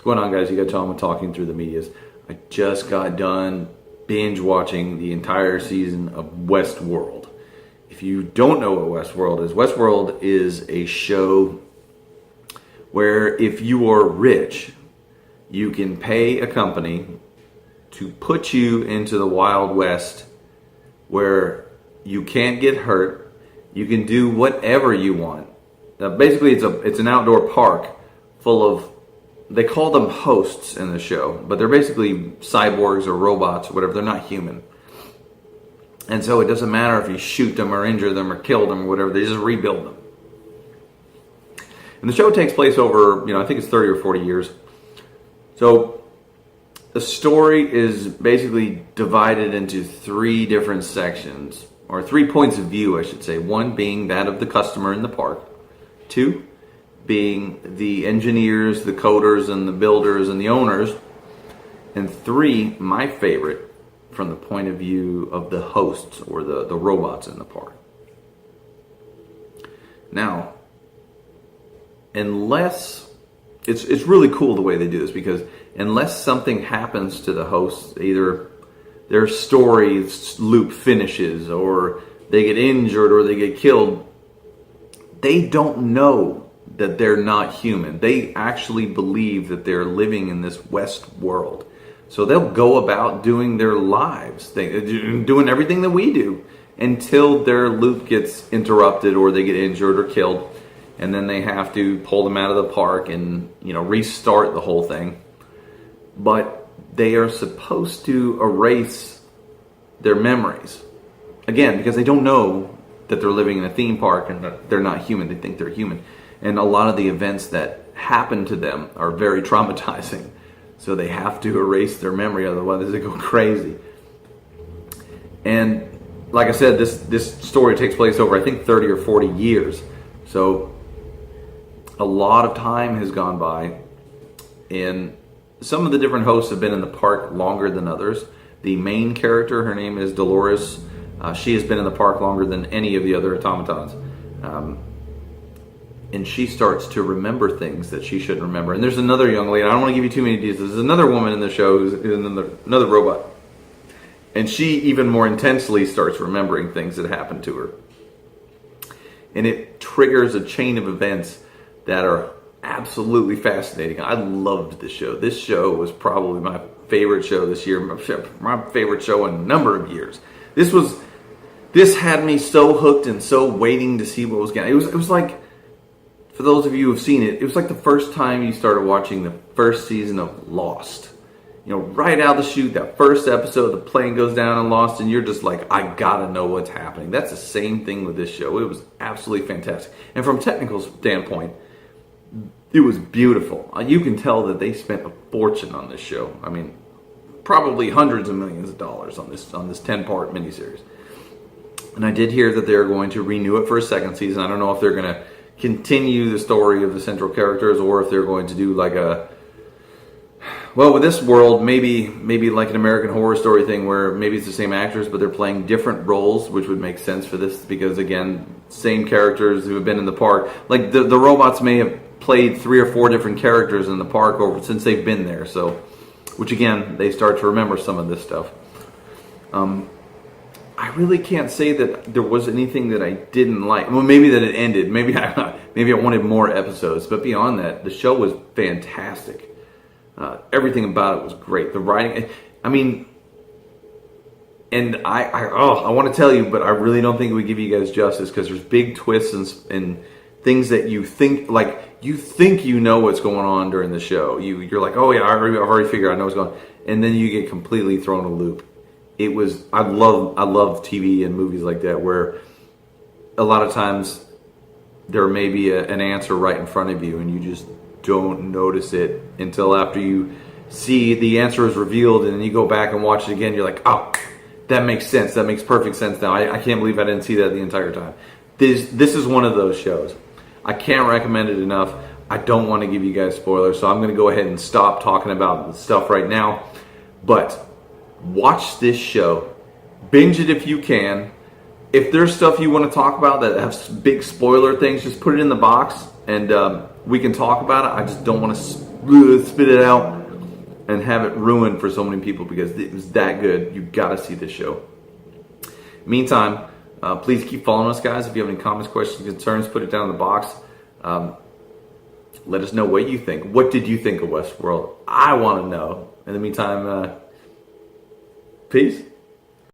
What's going on, guys? You got Tom talking through the medias. I just got done binge watching the entire season of Westworld. If you don't know what Westworld is a show where if you are rich, you can pay a company to put you into the Wild West where you can't get hurt. You can do whatever you want. Basically, it's an outdoor park full of, they call them hosts in the show, but they're basically cyborgs or robots or whatever. They're not human. And so it doesn't matter if you shoot them or injure them or kill them or whatever. They just rebuild them. And the show takes place over, I think it's 30 or 40 years. So the story is basically divided into three different sections, or 3 points of view, I should say. One being that of the customer in the park. Two being the engineers, the coders, and the builders, and the owners. And three, my favorite, from the point of view of the hosts, or the robots in the park. Now, unless, it's really cool the way they do this, because unless something happens to the hosts, either their story loop finishes, or they get injured, or they get killed, they don't know that they're not human. They actually believe that they're living in this West world. So they'll go about doing their lives, doing everything that we do, until their loop gets interrupted, or they get injured or killed. And then they have to pull them out of the park and, restart the whole thing. But they are supposed to erase their memories. Again, because they don't know that they're living in a theme park and that they're not human. They think they're human. And a lot of the events that happen to them are very traumatizing. So they have to erase their memory, otherwise they go crazy. And like I said, this story takes place over, I think, 30 or 40 years. So a lot of time has gone by, and some of the different hosts have been in the park longer than others. The main character, her name is Dolores. She has been in the park longer than any of the other automatons. And she starts to remember things that she shouldn't remember. And there's another young lady, I don't want to give you too many details. There's another woman in the show who's another robot. And she even more intensely starts remembering things that happened to her. And it triggers a chain of events that are absolutely fascinating. I loved this show. This show was probably my favorite show this year. My favorite show in a number of years. This had me so hooked and so waiting to see what was going to. It was like, for those of you who have seen it, it was like the first time you started watching the first season of Lost. Right out of the chute, that first episode, the plane goes down in Lost, and you're just like, I gotta know what's happening. That's the same thing with this show. It was absolutely fantastic. And from a technical standpoint, it was beautiful. You can tell that they spent a fortune on this show. I mean, probably hundreds of millions of dollars on this 10-part miniseries. And I did hear that they're going to renew it for a second season. I don't know if they're going to continue the story of the central characters, or if they're going to do like with this world, maybe like an American Horror Story thing, where maybe it's the same actors, but they're playing different roles, which would make sense for this, because again, same characters who have been in the park. Like the robots may have played 3 or 4 different characters in the park since they've been there. So, which again, they start to remember some of this stuff. I really can't say that there was anything that I didn't like. Well, maybe that it ended. Maybe I wanted more episodes. But beyond that, the show was fantastic. Everything about it was great. The writing, and I want to tell you, but I really don't think we give you guys justice, because there's big twists and things that you think you know what's going on during the show. You're like, oh yeah, I've already figured I know what's going on, and then you get completely thrown a loop. I love TV and movies like that, where a lot of times there may be an answer right in front of you, and you just don't notice it until after you see the answer is revealed, and then you go back and watch it again. You're like, oh, that makes sense. That makes perfect sense now. I can't believe I didn't see that the entire time. This is one of those shows. I can't recommend it enough. I don't want to give you guys spoilers, so I'm going to go ahead and stop talking about the stuff right now. But watch this show. Binge it if you can. If there's stuff you want to talk about that has big spoiler things, just put it in the box, and we can talk about it. I just don't want to spit it out and have it ruined for so many people because it was that good. You got to see this show. Meantime, please keep following us, guys. If you have any comments, questions, concerns, put it down in the box. Let us know what you think. What did you think of Westworld? I want to know. In the meantime, peace.